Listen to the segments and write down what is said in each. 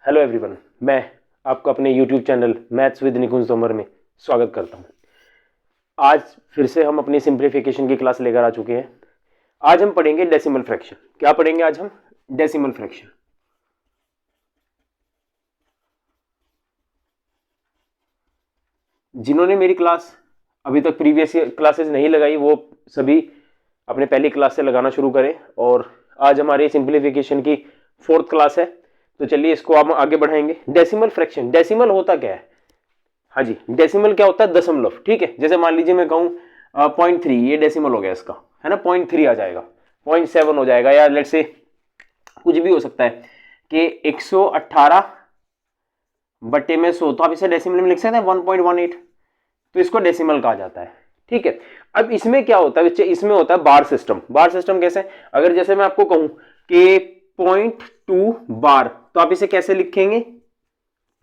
Hello everyone, मैं आपको अपने यूट्यूब चैनल मैथ्स विद निकुंज तोमर में स्वागत करता हूं। आज फिर से हम अपनी सिंप्लीफिकेशन की क्लास लेकर आ चुके हैं। आज हम पढ़ेंगे डेसिमल फ्रैक्शन। क्या पढ़ेंगे आज हम? Decimal fraction. जिन्होंने मेरी क्लास अभी तक प्रीवियस क्लासेस नहीं लगाई वो सभी अपने पहली क्लास से लगाना शुरू करें। और आज हमारी सिंप्लीफिकेशन की 4th क्लास है, तो चलिए इसको हम आगे बढ़ाएंगे। डेसिमल फ्रैक्शन, डेसिमल होता क्या है? हाँ जी, डेसिमल क्या होता है? दशमलव। ठीक है, जैसे मान लीजिए मैं कहूँ 0.3, ये डेसिमल हो गया इसका, है ना। 0.3 आ जाएगा, 0.7 हो जाएगा, या लेट्स से कुछ भी हो सकता है कि 118 बटे में 100, तो आप इसे डेसिमल में लिख सकते हैं 1.18, तो इसको डेसिमल कहा जाता है। ठीक है, अब इसमें क्या होता है बच्चे? इसमें होता है बार सिस्टम। बार सिस्टम कैसे? अगर जैसे मैं आपको कहूं कि 0.2 बार, तो आप इसे कैसे लिखेंगे?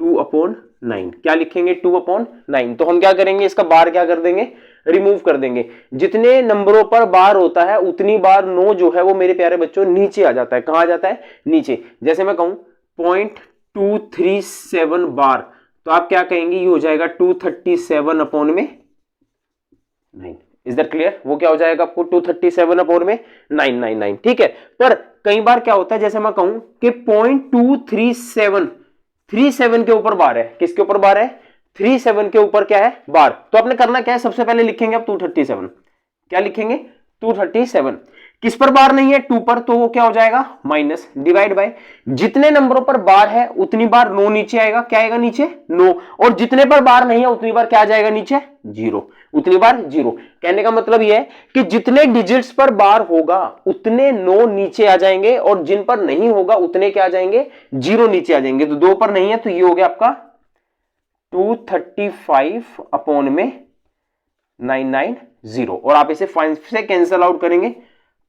2/9। क्या लिखेंगे? 2/9। तो हम क्या करेंगे? इसका बार क्या कर देंगे? रिमूव कर देंगे। जितने नंबरों पर बार होता है उतनी बार 9 जो है वो मेरे प्यारे बच्चों नीचे आ जाता है। कहां आ जाता है? नीचे। जैसे मैं कहूं 0.237 बार, तो आप क्या कहेंगे? ये हो जाएगा 237/9। Is that clear? वो क्या हो जाएगा आपको? 237/999। ठीक है, पर कई बार क्या होता है, जैसे मैं कहूं कि 0.237 के ऊपर बार है। किसके ऊपर बार है? 37 के ऊपर क्या है? बार। तो आपने करना क्या है? सबसे पहले लिखेंगे आप 237। क्या लिखेंगे? 237। किस पर बार नहीं है? 2 पर, तो वो क्या हो जाएगा? माइनस, डिवाइड बाय जितने नंबरों पर बार है उतनी बार 9 नीचे आएगा। क्या आएगा नीचे? 9। और जितने पर बार नहीं है उतनी बार क्या आ जाएगा नीचे? 0। उतनी बार 0। कहने का मतलब यह है कि जितने डिजिट्स पर बार होगा उतने 9 नीचे आ जाएंगे, और जिन पर नहीं होगा उतने क्या आ जाएंगे? 0 नीचे आ जाएंगे। तो 2 पर नहीं है, तो ये हो गया आपका 235/990। और आप इसे 5 से कैंसल आउट करेंगे।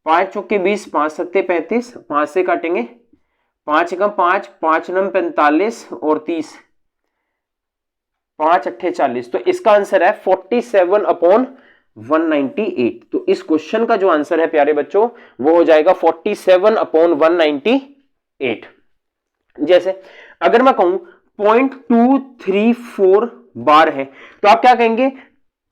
5 चौके 20, 5 सत्ते 35, 5 से काटेंगे 5 एकम 5, 5 नम 45 और 30, 5 अट्ठे 40। तो इसका आंसर है 47/198। तो इस क्वेश्चन का जो आंसर है प्यारे बच्चों वो हो जाएगा 47/198। जैसे अगर मैं कहूं 0.234 बार है, तो आप क्या कहेंगे?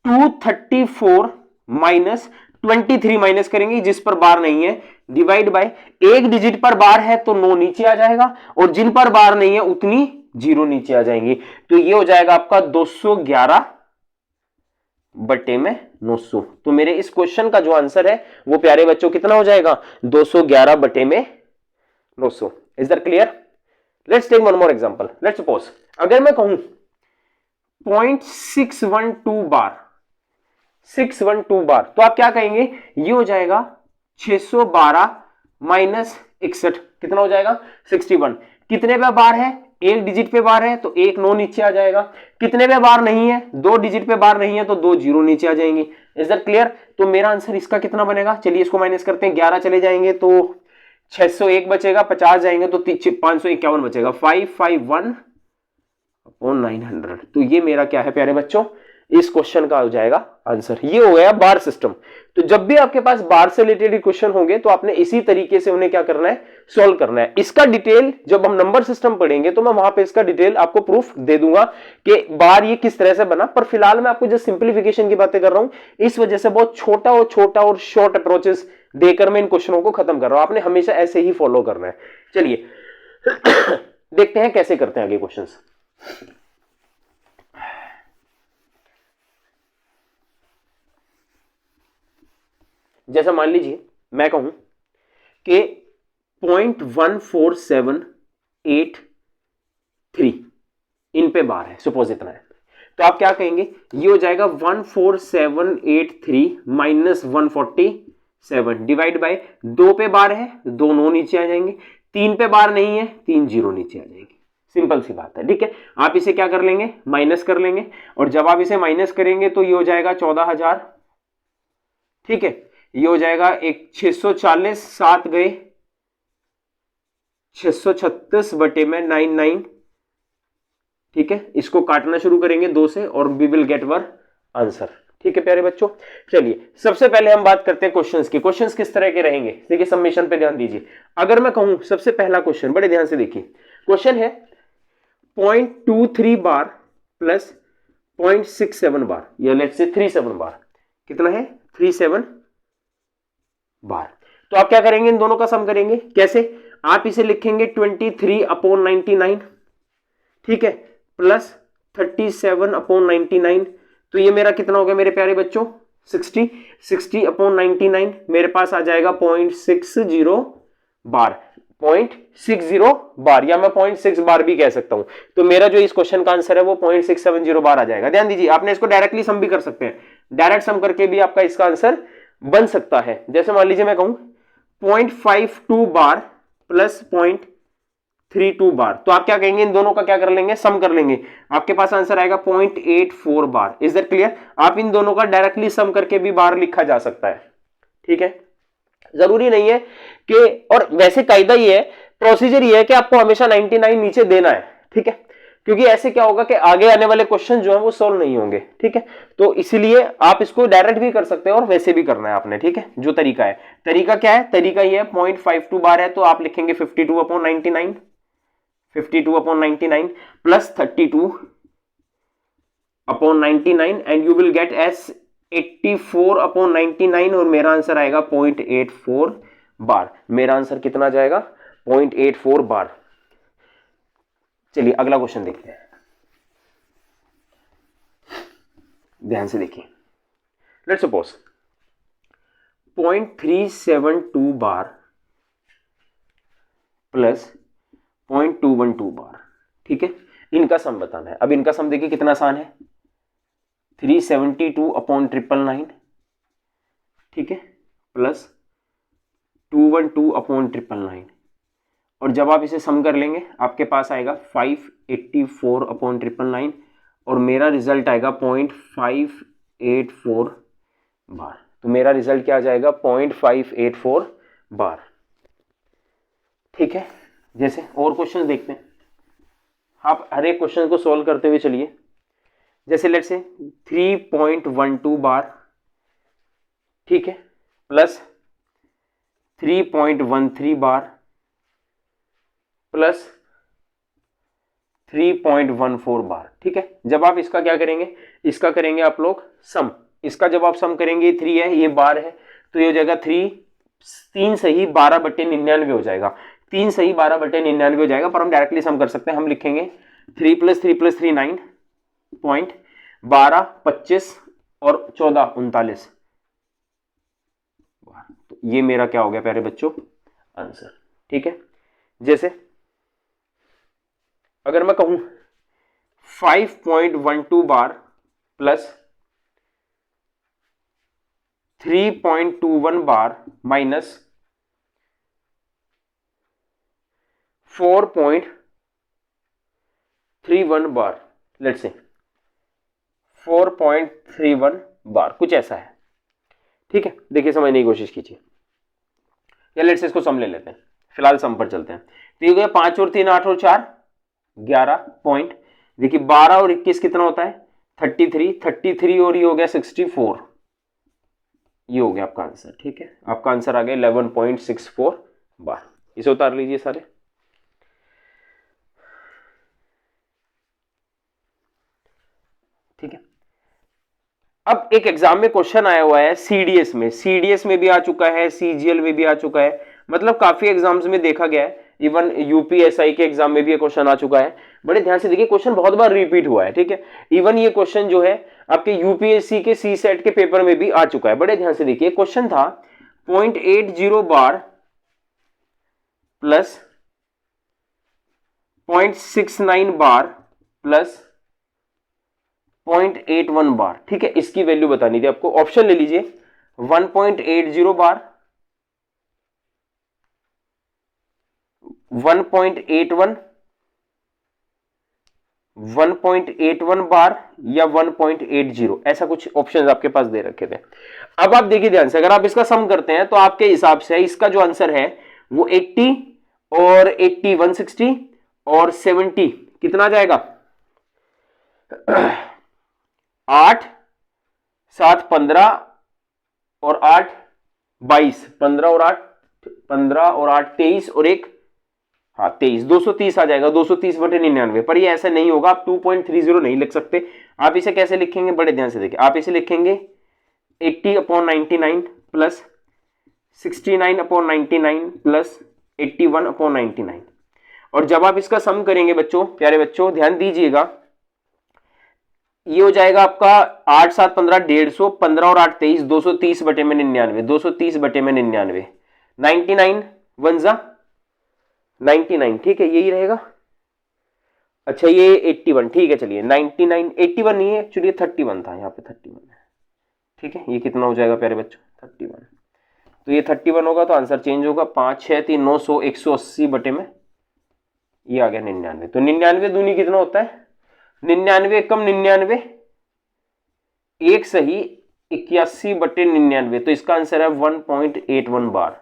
234 माइनस 23 माइनस करेंगे जिस पर बार नहीं है, डिवाइड बाय एक डिजिट पर बार है तो 9 नीचे आ जाएगा, और जिन पर बार नहीं है उतनी 0 नीचे आ जाएंगी। तो ये हो जाएगा आपका 211/900। तो मेरे इस क्वेश्चन का जो आंसर है वो प्यारे बच्चों कितना हो जाएगा? 211/900। Is that clear? Let's take one more example. Let's suppose अगर मैं कहूं 0.612 बार, 612 बार, तो आप क्या कहेंगे? ये हो जाएगा 612 माइनस 61। कितना हो जाएगा? 61। कितने पे बार है? एक डिजिट पे बार है तो 1 9 नीचे आ जाएगा। कितने पे बार नहीं है? 2 डिजिट पे बार नहीं है तो 2 0 नीचे आ जाएंगे। Is that clear? तो मेरा आंसर इसका कितना बनेगा? चलिए इसको माइनस करते हैं। 11 चले जाएंगे तो 601 बचेगा, 50 जाएंगे तो 551 बचेगा। 551/900। तो ये मेरा क्या है प्यारे बच्चों? इस क्वेश्चन का हो जाएगा आंसर। ये हो गया बार सिस्टम। तो जब भी आपके पास बार से रिलेटेड क्वेश्चन होंगे तो आपने इसी तरीके से उन्हें क्या करना है? सॉल्व करना है। इसका डिटेल जब हम नंबर सिस्टम पढ़ेंगे तो मैं वहां पे इसका डिटेल आपको प्रूफ दे दूंगा कि बार ये किस तरह से बना। पर फिलहाल मैं आपको जस्ट सिंप्लीफिकेशन की बातें कर रहा हूं, इस वजह से बहुत छोटा और शॉर्ट अप्रोचेस देकर मैं इन क्वेश्चनों को खत्म कर रहा हूं। आपने हमेशा ऐसे ही फॉलो करना है। चलिए देखते हैं कैसे करते हैं आगे क्वेश्चंस। जैसा मान लीजिए मैं कहूं कि 0.14783 इन पे बार है, सपोज इतना है, तो आप क्या कहेंगे? ये हो जाएगा 14783 माइनस 147 डिवाइड बाय 2 पे बार है, 2 9 नीचे आ जाएंगे। 3 पे बार नहीं है, 3 0 नीचे आ जाएंगे। सिंपल सी बात है। ठीक है, आप इसे क्या कर लेंगे? माइनस कर लेंगे, और जब आप इसे माइनस करेंगे तो ये हो जाएगा 14,000। ठीक है, ये हो जाएगा एक 640, 7 गए 636/99। ठीक है, इसको काटना शुरू करेंगे 2 से और we will get our answer. ठीक है प्यारे बच्चों, चलिए सबसे पहले हम बात करते हैं क्वेश्चंस की। क्वेश्चंस किस तरह के रहेंगे? देखिए सबमिशन पे ध्यान दीजिए। अगर मैं कहूं सबसे पहला क्वेश्चन, बड़े ध्यान से देखिए, क्वेश्चन है 0.23 बार प्लस 0.67 बार, या लेट्स से 37 बार। कितना है? 37 बार। तो आप क्या करेंगे? इन दोनों का सम करेंगे। कैसे? आप इसे लिखेंगे 23/99, ठीक है, प्लस 37/99। तो ये मेरा कितना हो गया मेरे प्यारे बच्चों? 60। 60/99 मेरे पास आ जाएगा 0.60 बार। 0.60 बार, या मैं 0.6 बार भी कह सकता हूं। तो मेरा जो इस क्वेश्चन का आंसर है वो 0.670 बार आ जाएगा। ध्यान दीजिए, आपने इसको डायरेक्टली सम भी कर सकते हैं, डायरेक्ट सम करके भी आपका इसका आंसर बन सकता है। जैसे मान लीजिए मैं कहूं 0.52 बार प्लस 0.32 बार, तो आप क्या कहेंगे? इन दोनों का क्या कर लेंगे? सम कर लेंगे। आपके पास आंसर आएगा 0.84 बार। Is that clear? आप इन दोनों का डायरेक्टली सम करके भी बार लिखा जा सकता है, ठीक है। जरूरी नहीं है कि, और वैसे कायदा ये है, प्रोसीजर ये है कि आपको हमेशा 99 नीचे देना है, ठीक है, क्योंकि ऐसे क्या होगा कि आगे आने वाले क्वेश्चन जो है वो सोल्व नहीं होंगे, ठीक है। तो इसलिए आप इसको डायरेक्ट भी कर सकते हैं और वैसे भी करना है आपने, ठीक है। जो तरीका है, तरीका क्या है? तरीका ये है 0.52 बार है तो आप लिखेंगे 52/99, 52/99 plus 32/99 and you will get S 84/99 और मेरा आंसर आएगा 0.84 बार। मेरा आंसर कितना जाएगा? 0.84 बार। चलिए अगला क्वेश्चन देखते हैं, ध्यान से देखिए। लेट्स सपोज 0.372 बार प्लस 0.212 बार, ठीक है। इनका सम बताना है। अब इनका सम देखिए कितना आसान है, 372/999, ठीक है, प्लस 212/999, और जब आप इसे सम कर लेंगे आपके पास आएगा 584/999 और मेरा रिजल्ट आएगा 0.584 बार। तो मेरा रिजल्ट क्या आ जाएगा? 0.584 बार, ठीक है। जैसे और क्वेश्चन देखते हैं, आप हर एक क्वेश्चन को सॉल्व करते हुए चलिए। जैसे लेट्स से 3.12 बार, ठीक है, प्लस 3.13 बार प्लस 3.14 बार, ठीक है। जब आप इसका क्या करेंगे? इसका करेंगे आप लोग सम। इसका जब आप सम करेंगे, 3 है, ये बार है, तो ये हो जाएगा 3 सही 12/99 हो जाएगा। 3 सही 12/99 हो जाएगा, पर हम डायरेक्टली सम कर सकते हैं। हम लिखेंगे 3 + 3 + 3 9 पॉइंट 12 25 और 14 39। तो ये मेरा क्या हो गया प्यारे बच्चों? आंसर, ठीक है। जैसे अगर मैं कहूं 5.12 बार प्लस 3.21 बार माइनस 4.31 बार, लेट्स से 4.31 बार, कुछ ऐसा है, ठीक है। देखिए समझने की कोशिश कीजिए, या लेट्स से इसको सम ले लेते हैं, फिलहाल सम पर चलते हैं। तो ये हो गया 5 और 3 8 और 4 11 पॉइंट। देखिए 12 और 21 कितना होता है? 33 और ये हो गया 64। ये हो गया आपका आंसर, ठीक है। आपका आंसर आ गया 11.64 बार। इसे उतार लीजिए सारे, ठीक है। अब एक एग्जाम में क्वेश्चन आया हुआ है सीडीएस में, सीडीएस में भी आ चुका है, सीजीएल में भी आ चुका है, मतलब काफी एग्जाम्स में देखा गया है। इवन यूपीएसआई के एग्जाम में भी ये क्वेश्चन आ चुका है। बड़े ध्यान से देखिए, क्वेश्चन बहुत बार रिपीट हुआ है, ठीक है। इवन ये क्वेश्चन जो है आपके यूपीएससी के सी सेट के पेपर में भी आ चुका है। बड़े ध्यान से देखिए, क्वेश्चन था 0.80 बार प्लस 0.69 बार प्लस 0.81 बार, ठीक है। इसकी वैल्यू बतानी थी आपको। ऑप्शन ले लीजिए, 1.80 बार, 1.81, 1.81 बार या 1.80, ऐसा कुछ ऑप्शंस आपके पास दे रखे थे। अब आप देखिए ध्यान से, अगर आप इसका सम करते हैं तो आपके हिसाब से इसका जो आंसर है वो 80 और 80 160 और 70 कितना जाएगा? 8 7 15 और 8 22, 15 और 8 23 और 1 हाँ 23, 230 आ जाएगा, 230/99। पर ये ऐसा नहीं होगा, आप 2.30 नहीं लिख सकते। आप इसे कैसे लिखेंगे, बड़े ध्यान से देखिए, आप इसे लिखेंगे 80/99 प्लस 69/99 प्लस 81/99। और जब आप इसका सम करेंगे बच्चों, प्यारे बच्चों ध्यान दीजिएगा, ये हो जाएगा आपका 8 7 15 150, 15 और 8 23, 230/99, 230/99, 99 1 जा 99, ठीक है यही रहेगा। अच्छा ये 81, ठीक है चलिए 99, 81 नहीं है एक्चुअली, 31 था, यहाँ पे 31 है, ठीक है। ये कितना हो जाएगा प्यारे बच्चों, 31। तो ये 31 होगा तो आंसर चेंज होगा, 5 6 3 9 100 180 बटे में ये आ गया 99। तो 99 दूनी कितना होता है, 99 कम 99, एक सही 81/99। तो इसका आंसर है 1.81 बार।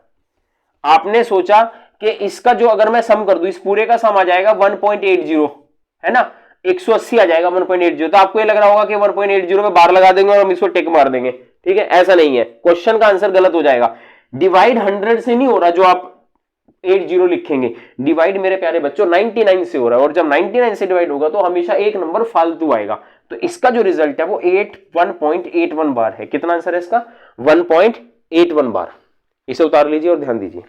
आपने सोचा कि इसका जो अगर मैं सम कर दूं, इस पूरे का सम आ जाएगा 1.80, है ना, 180 आ जाएगा 1.80। तो आपको ये लग रहा होगा कि 1.80 में बार लगा देंगे और हम इसको टिक मार देंगे, ठीक है, ऐसा नहीं है, क्वेश्चन का आंसर गलत हो जाएगा। डिवाइड 100 से नहीं हो रहा जो आप 80 लिखेंगे, डिवाइड मेरे प्यारे बच्चों 99 से हो रहा है, और जब 99 से डिवाइड होगा तो हमेशा एक नंबर फालतू आएगा। तो इसका जो रिजल्ट है वो 1.81 बार है। कितना आंसर है इसका, 1.81 बार। इसे उतार लीजिए और ध्यान दीजिए।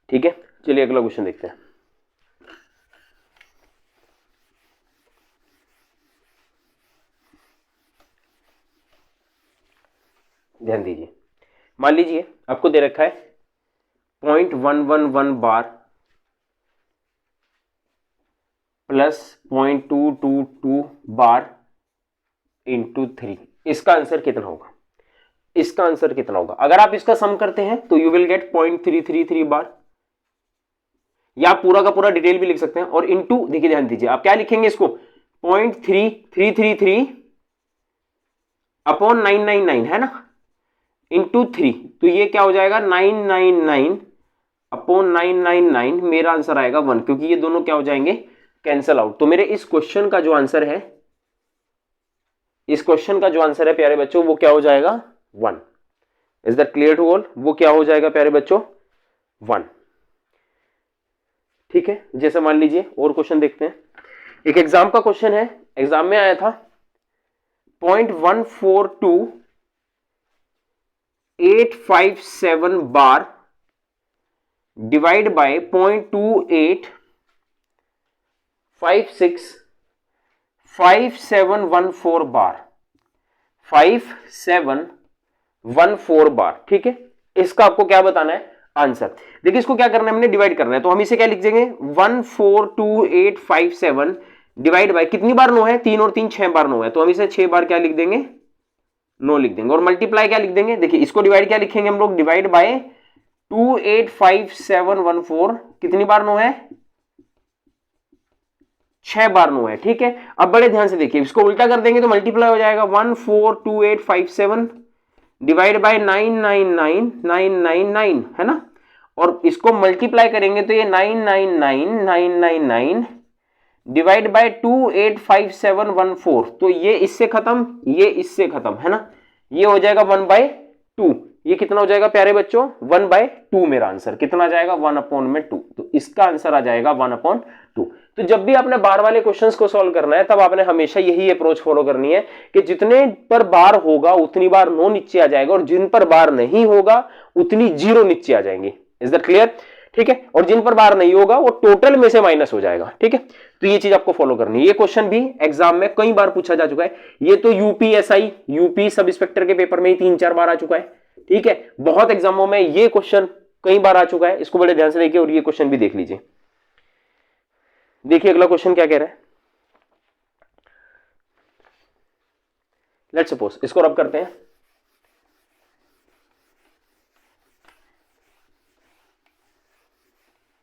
ठीक है, चलिए अगला क्वेश्चन देखते हैं। ध्यान दीजिए, मान लीजिए आपको दे रखा है 0.111 बार प्लस 0.222 बार इंटू 3। इसका आंसर कितना होगा, इसका आंसर कितना होगा। अगर आप इसका सम करते हैं तो यू विल गेट 0.333 बार, या पूरा का पूरा डिटेल भी लिख सकते हैं, और इंटू देखिए ध्यान दीजिए, आप क्या लिखेंगे इसको 0.3333 अपॉन 999, है ना, इंटू 3। तो ये क्या हो जाएगा 999 अपॉन 999, मेरा आंसर आएगा 1, क्योंकि ये दोनों क्या हो जाएंगे, कैंसल आउट। तो मेरे इस क्वेश्चन का जो आंसर है, इस क्वेश्चन का जो आंसर है प्यारे बच्चों वो क्या हो जाएगा 1। Is that clear to all, वो क्या हो जाएगा प्यारे बच्चों 1, ठीक है। जैसे मान लीजिए और क्वेश्चन देखते हैं, एक एग्जाम का क्वेश्चन है, एग्जाम में आया था 0.142857 बार डिवाइड बाय 0.28565714 बार, 5714 बार, ठीक है। इसका आपको क्या बताना है आंसर। देखिए इसको क्या करना है, हमने डिवाइड करना है, तो हम इसे क्या लिख देंगे 142857 डिवाइड बाय कितनी बार 9 है, 3 और 3 6 बार 9 है, तो हम इसे 6 बार क्या लिख देंगे 9 लिख देंगे, और मल्टीप्लाई क्या लिख देंगे, देखिए इसको डिवाइड क्या लिखेंगे हम लोग, डिवाइड बाय 285714 कितनी बार 9 है, 6 बार 9 है, ठीक है। अब बड़े ध्यान से देखिए, इसको उल्टा कर देंगे तो मल्टीप्लाई हो जाएगा 142857 डिवाइड बाय 999999, है ना, और इसको मल्टीप्लाई करेंगे तो ये 999999 डिवाइड बाय 285714, तो ये इससे खत्म, ये इससे खत्म, है ना, ये हो जाएगा 1/2। ये कितना हो जाएगा प्यारे बच्चों 1/2। मेरा आंसर कितना आ जाएगा 1/2। तो इसका आंसर आ जाएगा 1/2। तो जब भी आपने बार वाले क्वेश्चंस को सॉल्व करना है, तब आपने हमेशा यही अप्रोच फॉलो करनी है कि जितने पर बार होगा उतनी बार 9 नीचे आ जाएगा, और जिन पर बार नहीं होगा उतनी 0 नीचे आ जाएंगे। इज दैट क्लियर, ठीक है। और जिन पर बार नहीं होगा वो टोटल में से माइनस हो जाएगा, ठीक है। तो ये चीज आपको फॉलो करनी है। ये क्वेश्चन भी एग्जाम में कई बार पूछा जा चुका है, ये तो यूपीएसआई यूपी सब इंस्पेक्टर के पेपर में ही 3-4 बार आ चुका है, ठीक है। बहुत एग्जामों में ये क्वेश्चन कई बार आ चुका है, इसको बड़े ध्यान से देखिए, और ये क्वेश्चन भी देख लीजिए। देखिए अगला क्वेश्चन क्या कह रहा है, लेट्स सपोज इसको रब करते हैं।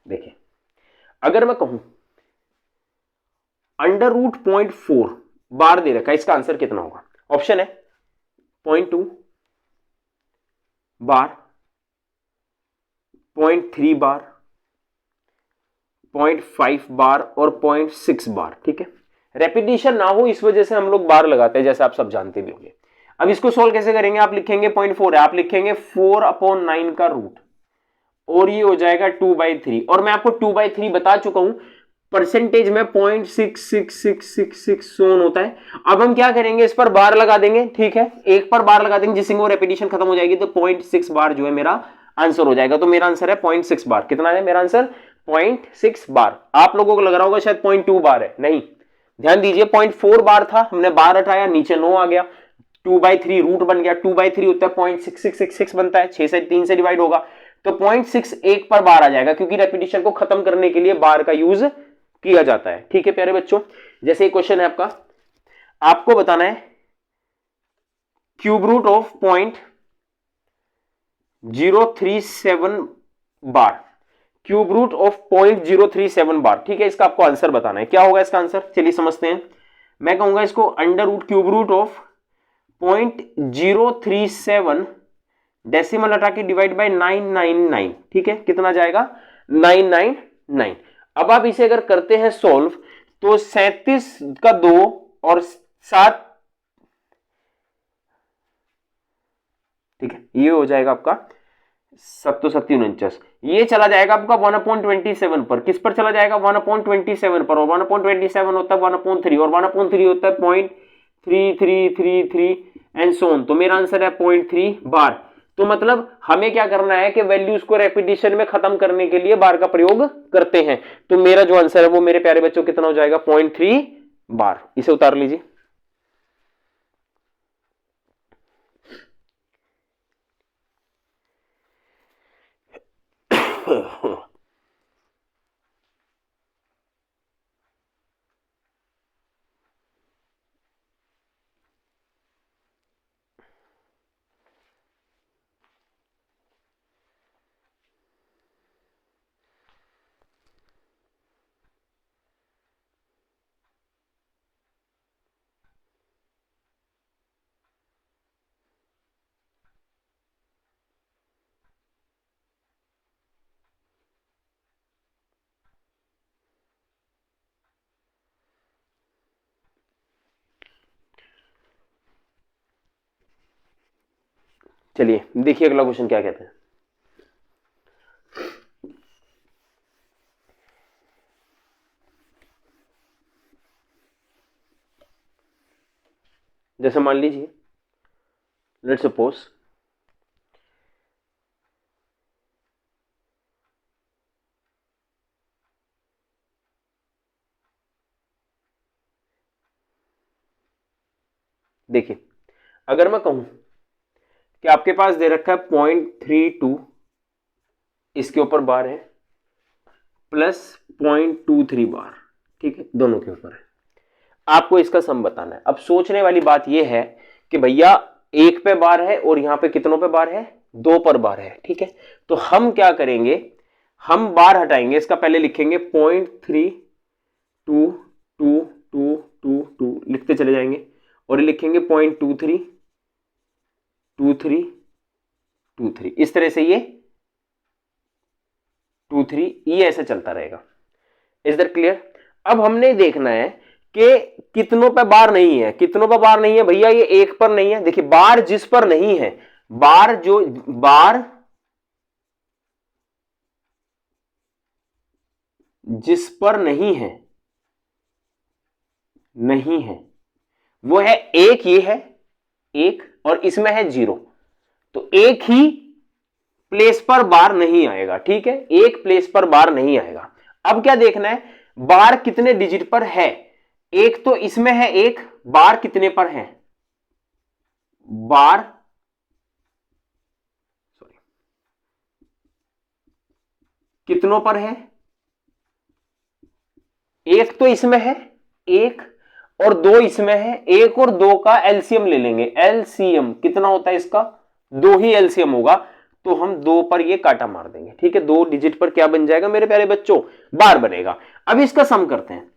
देखिए अगर मैं कहूं अंडर रूट 0.4 बार दे रखा है, इसका आंसर कितना होगा? ऑप्शन है 0.2 बार, 0.3 बार, 0.5 बार और 0.6 बार। ठीक है, रेपिटेशन ना हो इस वजह से हम लोग बार लगाते हैं, जैसे आप सब जानते भी होंगे। अब इसको सोल्व कैसे करेंगे? आप लिखेंगे 0.4 है, आप लिखेंगे 4/9 का रूट और ये हो जाएगा 2/3। और मैं आपको 2/3 बता चुका हूं, परसेंटेज में 0.66666 सोन होता है। अब हम क्या करेंगे, इस पर बार लगा देंगे। ठीक है, एक पर बार लगा देंगे जिससे वो रेपिटेशन खत्म हो जाएगी, तो 0.6 बार जो है मेरा आंसर हो जाएगा। तो मेरा आंसर है 0.6 बार। कितना है मेरा आंसर? 0.6 बार। आप लोगों को लग रहा होगा शायद 0.2 बार है, नहीं, ध्यान दीजिए 0.4 बार था, हमने बार हटाया, नीचे 9 आ गया, 2/3 रूट बन गया, 2/3 होता है 0.6666 बनता है, 6 से 3 से डिवाइड होगा, तो 0.6 एक पर बार आ जाएगा, क्योंकि रेपिटेशन को खत्म करने के लिए बार का यूज किया जाता है। ठीक है प्यारे बच्चों, जैसे एक क्वेश्चन है आपका, आपको बताना है cube root of 0.037 bar, cube root of 0.037 bar. ठीक है, इसका आपको आंसर बताना है, क्या होगा इसका आंसर? चलिए समझते हैं। मैं कहूंगा इसको under root cube root of 0.037 decimal हटा के डिवाइड बाय 999। ठीक है, कितना जाएगा? 999। अब आप इसे अगर करते हैं सॉल्व, तो 37 का 2 और 7, ठीक है, ये हो जाएगा आपका 7 7 49, ये चला जाएगा आपका 1/27 पर। किस पर चला जाएगा? 1/27 पर। और 1/27 होता है 1/3 और 1/3 होता है 0.3333 एंड सो ऑन। तो मेरा आंसर है 0.3 बार। तो मतलब हमें क्या करना है कि वैल्यूज को रेपिटेशन में खत्म करने के लिए बार का प्रयोग करते हैं। तो मेरा जो आंसर है वो मेरे प्यारे बच्चों कितना हो जाएगा? 0.3 बार। इसे उतार लीजिए। चलिए देखिए अगला क्वेश्चन क्या कहते हैं। जैसे मान लीजिए, लेट्स सपोज देखिए, अगर मैं कहूं कि आपके पास दे रखा है 0.32, इसके ऊपर बार है, प्लस 0.23 बार। ठीक है, दोनों के ऊपर है, आपको इसका सम बताना है। अब सोचने वाली बात यह है कि भैया एक पे बार है और यहां पे कितनों पे बार है? 2 पर बार है। ठीक है, तो हम क्या करेंगे, हम बार हटाएंगे, इसका पहले लिखेंगे 0.322222 लिखते चले जाएंगे, और ये लिखेंगे 0.232323, इस तरह से ये 23, ये ऐसे चलता रहेगा। Is that clear? अब हमने देखना है कि कितनों पे बार नहीं है। कितनों पे बार नहीं है भैया? ये एक पर नहीं है। देखिए, बार जिस पर नहीं है, बार जिस पर नहीं है, वो है एक, ये है एक, और इसमें है 0, तो एक ही प्लेस पर बार नहीं आएगा। ठीक है, एक प्लेस पर बार नहीं आएगा। अब क्या देखना है, बार कितने डिजिट पर है? एक तो इसमें है एक, बार कितने पर है? बार कितनों पर है? एक तो इसमें है एक, और 2 इसमें है, 1 और 2 का एलसीएम ले लेंगे। एलसीएम कितना होता है इसका? 2 ही एलसीएम होगा, तो हम 2 पर ये काटा मार देंगे। ठीक है, 2 डिजिट पर क्या बन जाएगा मेरे प्यारे बच्चों? बार बनेगा। अब इसका सम करते हैं।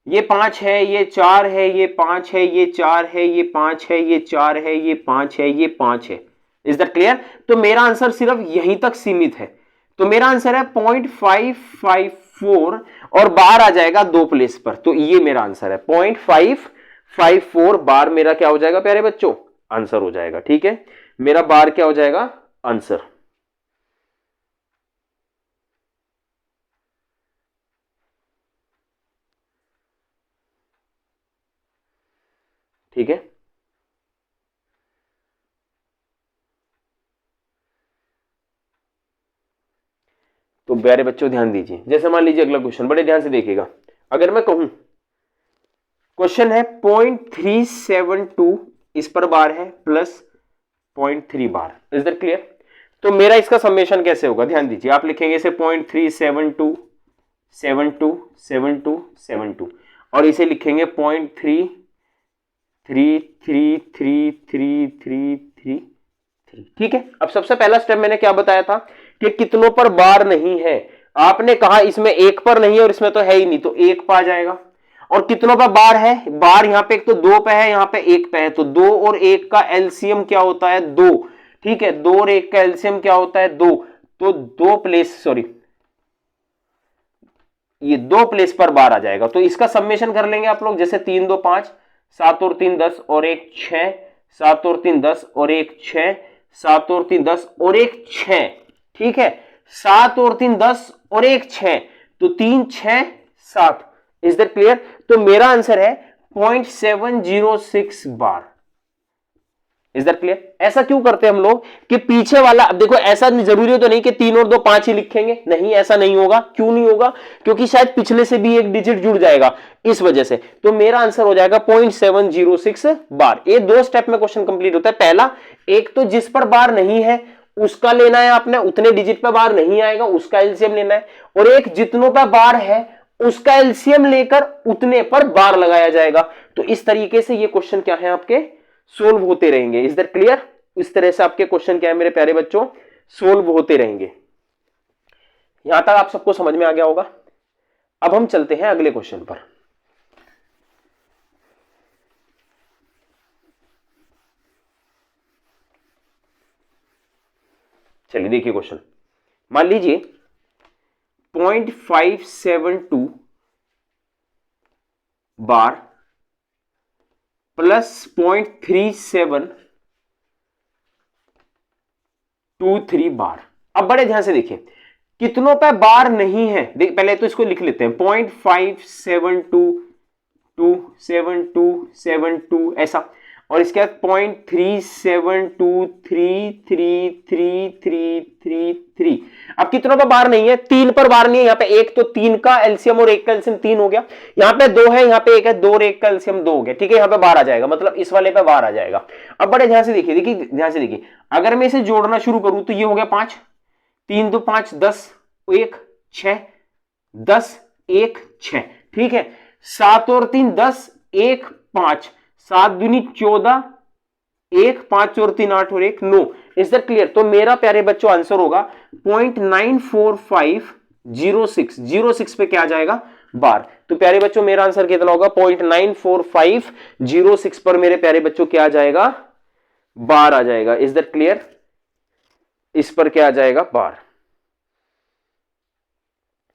ये 5 है, ये 4 है, ये 5 है, ये 4 है, ये 5 है, ये 4 है, ये 5 है, ये 5 है। Is that clear? तो मेरा आंसर सिर्फ यहीं तक सीमित है। तो मेरा आंसर है 0.554 और बार आ जाएगा 2 प्लेस पर। तो ये मेरा आंसर है 0.554 बार मेरा क्या हो जाएगा प्यारे बच्चों? आंसर हो जाएगा। ठीक है, मेरा बार क्या हो जाएगा? आंसर। ठीक है, तो प्यारे बच्चों ध्यान दीजिए। जैसे मान लीजिए अगला क्वेश्चन, बड़े ध्यान से देखिएगा। अगर मैं कहूं क्वेश्चन है 0.372 इस पर बार है plus 0.3 bar. Is that clear? तो मेरा इसका समेशन कैसे होगा? ध्यान दीजिए, आप लिखेंगे इसे 0.372 72 72 72 और इसे लिखेंगे 0.3333333। ठीक है, अब सबसे पहला स्टेप मैंने क्या बताया था कि कितनों पर बार नहीं है। आपने कहा इसमें एक पर नहीं है और इसमें तो है ही नहीं, तो एक पर आ जाएगा। और कितनों पर बार है? बार यहां पे एक तो 2 पे है, यहां पे 1 पे है, तो 2 और 1 का एलसीएम क्या होता है? 2। ठीक है, 2 और 1 का एलसीएम क्या होता है? 2। तो 2 प्लेस, सॉरी, ये 2 प्लेस पर बार आ जाएगा। तो इसका समेशन कर लेंगे आप लोग। जैसे 3 2 5, 7 और 3 10 और 1 6, 7 और 3 10 और 1 6, 7 और 3 10 और 1 6। ठीक है, 7 और 3 10 और 1 6, तो 3 6 7। Is that clear? तो मेरा आंसर है 0.706 बार। Is that clear? ऐसा क्यों करते हैं हम लोग कि पीछे वाला, अब देखो ऐसा जरूरी तो नहीं कि 3 और 2 5 ही लिखेंगे, नहीं, ऐसा नहीं होगा। क्यों नहीं होगा? क्योंकि शायद पिछले से भी एक डिजिट जुड़ जाएगा, इस वजह से। तो मेरा आंसर हो जाएगा 0.706 बार। ये 2 स्टेप में क्वेश्चन कंप्लीट होता है। पहला, एक तो जिस पर बार नहीं है उसका लेना है आपने, उतने डिजिट पर बार नहीं आएगा उसका एलसीएम लेना है, और एक जितनों पर बार है उसका एलसीएम लेकर उतने पर बार लगाया जाएगा। तो इस तरीके से ये क्वेश्चन क्या है आपके सोल्व होते रहेंगे। Is that clear? इस तरह से आपके क्वेश्चन क्या है मेरे प्यारे बच्चों? सोल्व होते रहेंगे। यहां तक आप सबको समझ में आ गया होगा। अब हम चलते हैं अगले क्वेश्चन पर। चलिए देखिए क्वेश्चन। मान लीजिए 0.572 बार प्लस 0.3723 बार। अब बड़े ध्यान से देखिए, कितनों पे बार नहीं है। देख, पहले तो इसको लिख लेते हैं 0.5722727 ऐसा, और इसके बाद 0.372333333। अब कितनों पर बार नहीं है? 3 पर बार नहीं है। यहाँ पे एक तो 3 का एलसीएम और 1 का एलसीएम 3 हो गया, यहाँ पे 2 है, यहाँ पे 1 है, 2 और 1 का एलसीएम 2 हो गया। ठीक है, यहाँ पे बार आ जाएगा, मतलब इस वाले पे बार आ जाएगा। अब बड़े ध्यान से देखिए, देखिए ध्यान से देखिए, अगर मैं इसे जोड़ना शुरू करूं तो ये हो गया 5, 3 2 5 10 1 6 10 1 6। ठीक है, 7 और 3 10 1 5, 7 दूनी 14, 1 5 और 3 8 और 1 9। Is that clear? तो मेरा प्यारे बच्चों आंसर होगा 0.94506 पे क्या आ जाएगा? बार। तो प्यारे बच्चों मेरा आंसर कितना होगा? 0.94506 पर मेरे प्यारे बच्चों क्या आ जाएगा? बार आ जाएगा। Is that clear? इस पर क्या आ जाएगा? बार।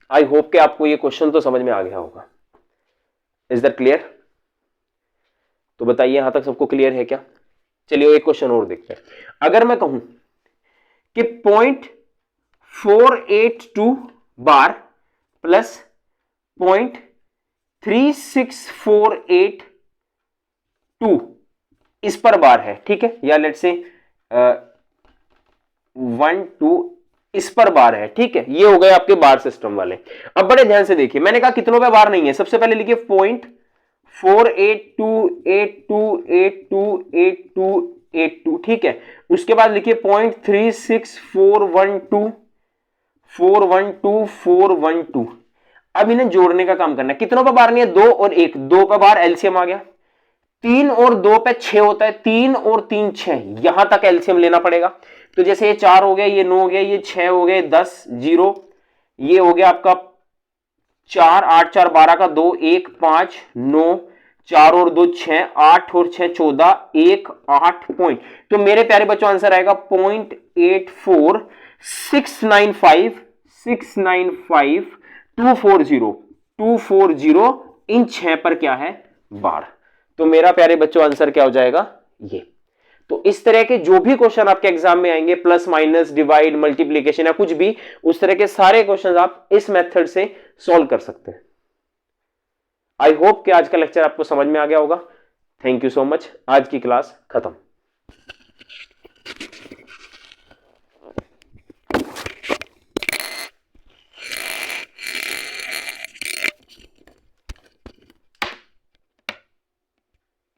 आई होप कि आपको ये क्वेश्चन तो समझ में आ गया होगा। Is that clear? तो बताइए यहां तक सबको क्लियर है क्या? चलिए एक क्वेश्चन और देखते हैं। अगर मैं कहूं कि 0.482 बार प्लस 0.36482 इस पर बार है, ठीक है, या लेट्स से 1 2 इस पर बार है। ठीक है, ये हो गए आपके बार सिस्टम वाले। अब बड़े ध्यान से देखिए, मैंने कहा कितनों पे बार नहीं है। सबसे पहले लिखिए 0.482828282। ठीक है, उसके बाद लिखिए 0.36412 अब इन्हें जोड़ने का काम करना है। कितनों पे बार नहीं है? 2 और 1, 2 पे बार, एलसीएम आ गया। 3 और 2 पे 6 होता है, 3 और 3 6, यहां तक एलसीएम लेना पड़ेगा। तो जैसे ये 4 हो गया, ये 9 हो गया, ये 6 हो गए, 10 0, ये हो गया आपका 4 8 4 12 का 2 1 5 9 4 और 2 6 8 और 6 14 1 8 पॉइंट। तो मेरे प्यारे बच्चों आंसर आएगा 0.84695 इन 6 पर क्या है बार। तो मेरा प्यारे बच्चों आंसर क्या हो जाएगा ये। तो इस तरह के जो भी क्वेश्चन आपके एग्जाम में आएंगे, प्लस माइनस डिवाइड मल्टीप्लीकेशन या कुछ भी, उस तरह के सारे क्वेश्चन आप इस मेथड से सॉल्व कर सकते हैं। आई होप कि आज का लेक्चर आपको समझ में आ गया होगा। Thank you so much. आज की क्लास खत्म।